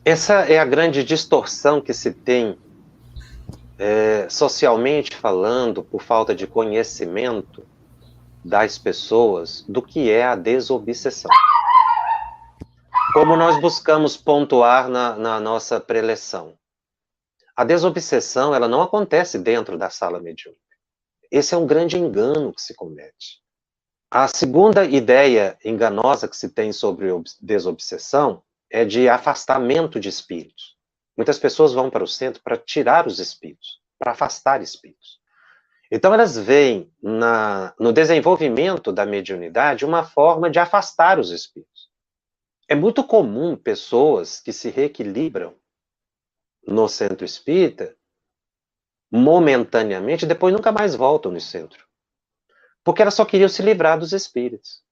Essa é a grande distorção que se tem, socialmente falando, por falta de conhecimento das pessoas, do que é a desobsessão. Como nós buscamos pontuar na nossa preleção. A desobsessão, ela não acontece dentro da sala mediúnica. Esse é um grande engano que se comete. A segunda ideia enganosa que se tem sobre desobsessão é de afastamento de espíritos. Muitas pessoas vão para o centro para tirar os espíritos, para afastar espíritos. Então elas veem no desenvolvimento da mediunidade uma forma de afastar os espíritos. É muito comum pessoas que se reequilibram no centro espírita momentaneamente, depois nunca mais voltam no centro. Porque elas só queriam se livrar dos espíritos.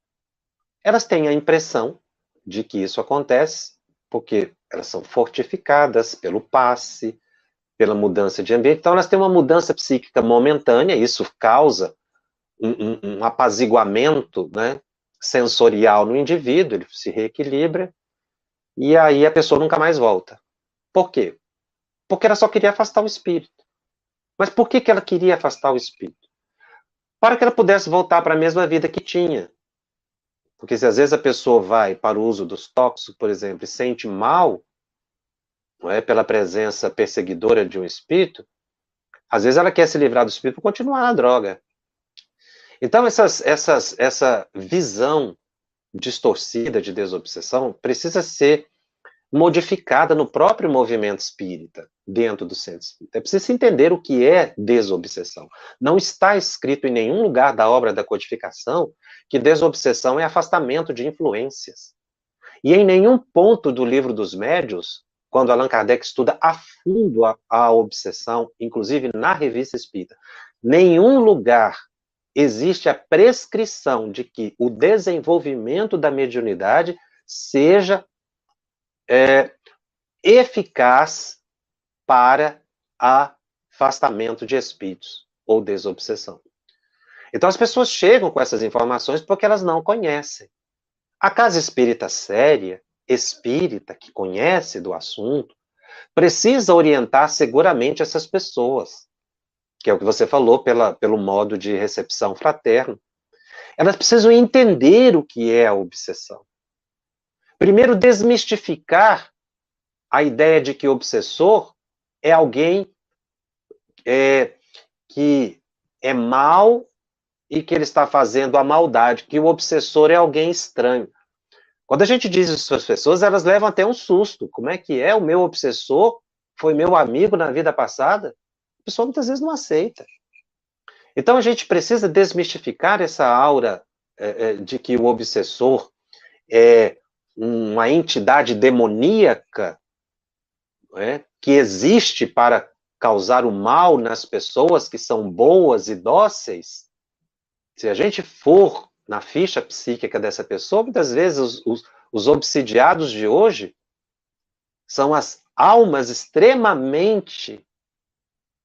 Elas têm a impressão de que isso acontece porque elas são fortificadas pelo passe, pela mudança de ambiente. Então elas têm uma mudança psíquica momentânea, isso causa um apaziguamento, né, sensorial no indivíduo, ele se reequilibra, e aí a pessoa nunca mais volta. Por quê? Porque ela só queria afastar o espírito. Mas por que ela queria afastar o espírito? Para que ela pudesse voltar para a mesma vida que tinha. Porque se às vezes a pessoa vai para o uso dos tóxicos, por exemplo, e sente mal, não é, pela presença perseguidora de um espírito, às vezes ela quer se livrar do espírito para continuar na droga. Então essa visão distorcida de desobsessão precisa ser modificada no próprio movimento espírita, dentro do centro espírita. É preciso entender o que é desobsessão. Não está escrito em nenhum lugar da obra da codificação que desobsessão é afastamento de influências. E em nenhum ponto do livro dos médiuns, quando Allan Kardec estuda a fundo a obsessão, inclusive na revista espírita, nenhum lugar existe a prescrição de que o desenvolvimento da mediunidade seja eficaz para afastamento de espíritos ou desobsessão. Então as pessoas chegam com essas informações porque elas não conhecem. A casa espírita séria, espírita, que conhece do assunto, precisa orientar seguramente essas pessoas, que é o que você falou pelo modo de recepção fraterno. Elas precisam entender o que é a obsessão. Primeiro, desmistificar a ideia de que o obsessor é alguém que é mal e que ele está fazendo a maldade, que o obsessor é alguém estranho. Quando a gente diz isso para as pessoas, elas levam até um susto. Como é que é? O meu obsessor foi meu amigo na vida passada? A pessoa muitas vezes não aceita. Então a gente precisa desmistificar essa aura de que o obsessor é uma entidade demoníaca, que existe para causar o mal nas pessoas que são boas e dóceis. Se a gente for na ficha psíquica dessa pessoa, muitas vezes os obsidiados de hoje são as almas extremamente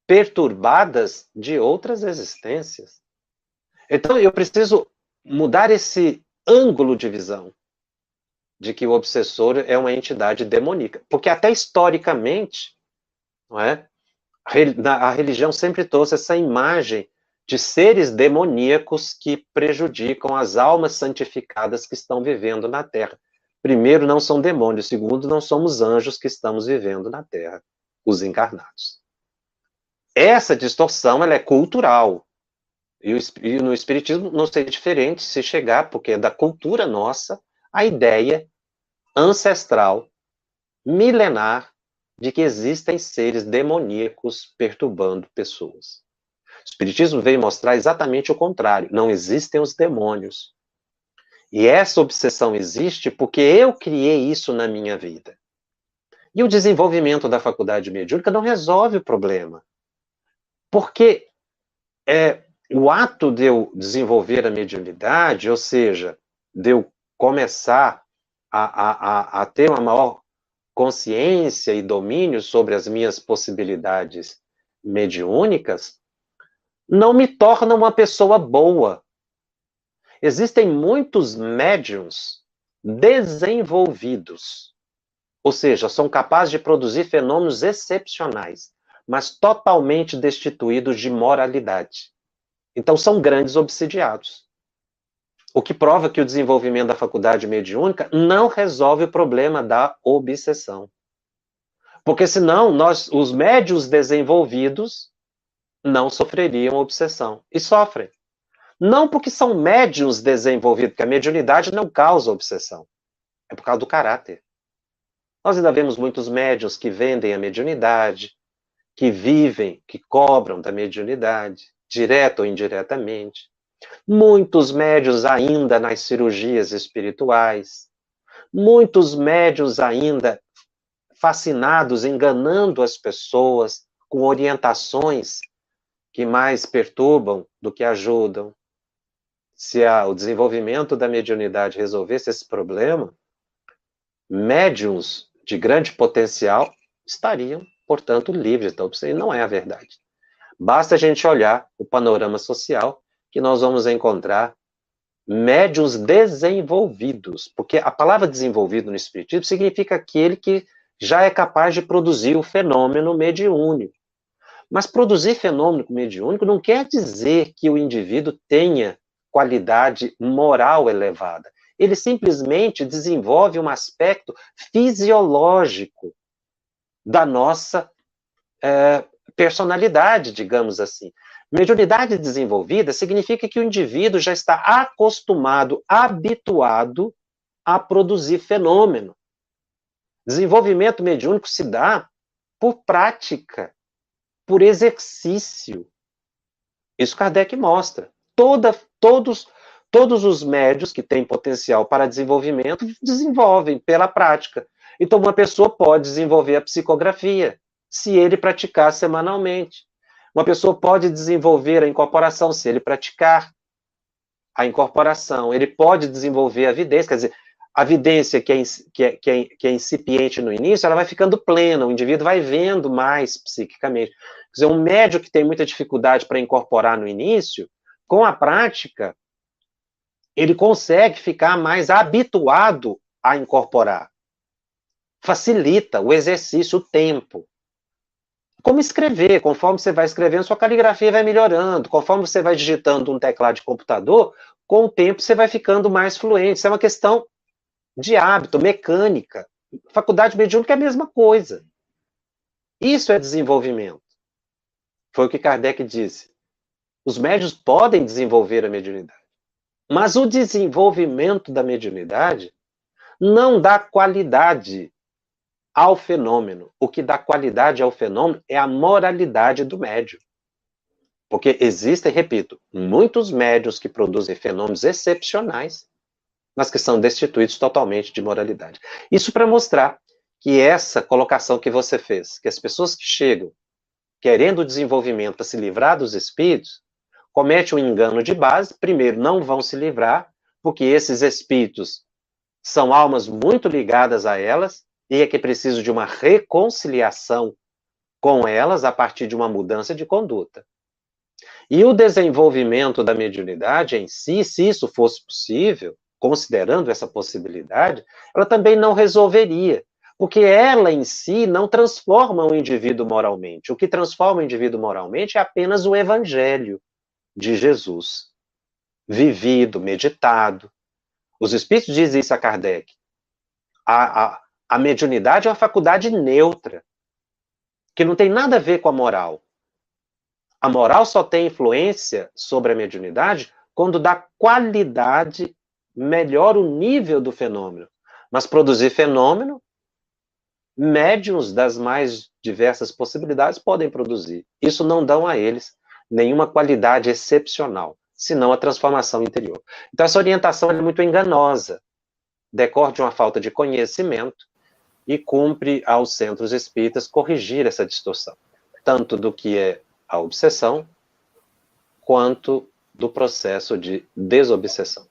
perturbadas de outras existências. Então eu preciso mudar esse ângulo de visão de que o obsessor é uma entidade demoníaca. Porque até historicamente, não é? A religião sempre trouxe essa imagem de seres demoníacos que prejudicam as almas santificadas que estão vivendo na Terra. Primeiro, não são demônios. Segundo, não somos anjos que estamos vivendo na Terra, os encarnados. Essa distorção, ela é cultural. E no Espiritismo não seria diferente se chegar, porque é da cultura nossa, a ideia ancestral, milenar, de que existem seres demoníacos perturbando pessoas. O Espiritismo veio mostrar exatamente o contrário. Não existem os demônios. E essa obsessão existe porque eu criei isso na minha vida. E o desenvolvimento da faculdade mediúnica não resolve o problema. Porque o ato de eu desenvolver a mediunidade, ou seja, de eu começar a ter uma maior consciência e domínio sobre as minhas possibilidades mediúnicas, não me torna uma pessoa boa. Existem muitos médiuns desenvolvidos, Ou seja, são capazes de produzir fenômenos excepcionais, mas totalmente destituídos de moralidade. Então, são grandes obsidiados. O que prova que o desenvolvimento da faculdade mediúnica não resolve o problema da obsessão. Porque senão, os médiuns desenvolvidos não sofreriam obsessão. E sofrem. Não porque são médiuns desenvolvidos, porque a mediunidade não causa obsessão. É por causa do caráter. Nós ainda vemos muitos médiuns que vendem a mediunidade, que vivem, que cobram da mediunidade, direto ou indiretamente. Muitos médiuns ainda nas cirurgias espirituais. Muitos médiuns ainda fascinados, enganando as pessoas com orientações que mais perturbam do que ajudam. Se o desenvolvimento da mediunidade resolvesse esse problema, médiuns de grande potencial estariam, portanto, livres da obsessão. E não é a verdade. Basta a gente olhar o panorama social que nós vamos encontrar médiuns desenvolvidos, porque a palavra desenvolvido no espiritismo significa aquele que já é capaz de produzir o fenômeno mediúnico. Mas produzir fenômeno mediúnico não quer dizer que o indivíduo tenha qualidade moral elevada. Ele simplesmente desenvolve um aspecto fisiológico da nossa personalidade, digamos assim. Mediunidade desenvolvida significa que o indivíduo já está acostumado, habituado a produzir fenômeno. Desenvolvimento mediúnico se dá por prática, por exercício. Isso Kardec mostra. Todos os médios que têm potencial para desenvolvimento desenvolvem pela prática. Então, uma pessoa pode desenvolver a psicografia, se ele praticar semanalmente. Uma pessoa pode desenvolver a incorporação, se ele praticar a incorporação. Ele pode desenvolver a vidência, quer dizer, a vidência que é incipiente no início, ela vai ficando plena, o indivíduo vai vendo mais psiquicamente. Quer dizer, um médio que tem muita dificuldade para incorporar no início, com a prática, ele consegue ficar mais habituado a incorporar. Facilita o exercício, o tempo. Como escrever, conforme você vai escrevendo, sua caligrafia vai melhorando, conforme você vai digitando um teclado de computador, com o tempo você vai ficando mais fluente. Isso é uma questão de hábito, mecânica. Faculdade mediúnica é a mesma coisa. Isso é desenvolvimento. Foi o que Kardec disse. Os médiuns podem desenvolver a mediunidade. Mas o desenvolvimento da mediunidade não dá qualidade ao fenômeno. O que dá qualidade ao fenômeno é a moralidade do médium. Porque existem, repito, muitos médiuns que produzem fenômenos excepcionais, mas que são destituídos totalmente de moralidade. Isso para mostrar que essa colocação que você fez, que as pessoas que chegam querendo o desenvolvimento para se livrar dos espíritos, cometem um engano de base. Primeiro, não vão se livrar, porque esses espíritos são almas muito ligadas a elas, e é que precisam de uma reconciliação com elas a partir de uma mudança de conduta. E o desenvolvimento da mediunidade em si, se isso fosse possível, considerando essa possibilidade, ela também não resolveria, porque ela em si não transforma o indivíduo moralmente. O que transforma o indivíduo moralmente é apenas o evangelho de Jesus, vivido, meditado. Os espíritos dizem isso a Kardec. A mediunidade é uma faculdade neutra, que não tem nada a ver com a moral. A moral só tem influência sobre a mediunidade quando dá qualidade, melhora o nível do fenômeno. Mas produzir fenômeno, médiuns das mais diversas possibilidades podem produzir. Isso não dão a eles nenhuma qualidade excepcional, senão a transformação interior. Então essa orientação é muito enganosa, decorre de uma falta de conhecimento e cumpre aos centros espíritas corrigir essa distorção, tanto do que é a obsessão, quanto do processo de desobsessão.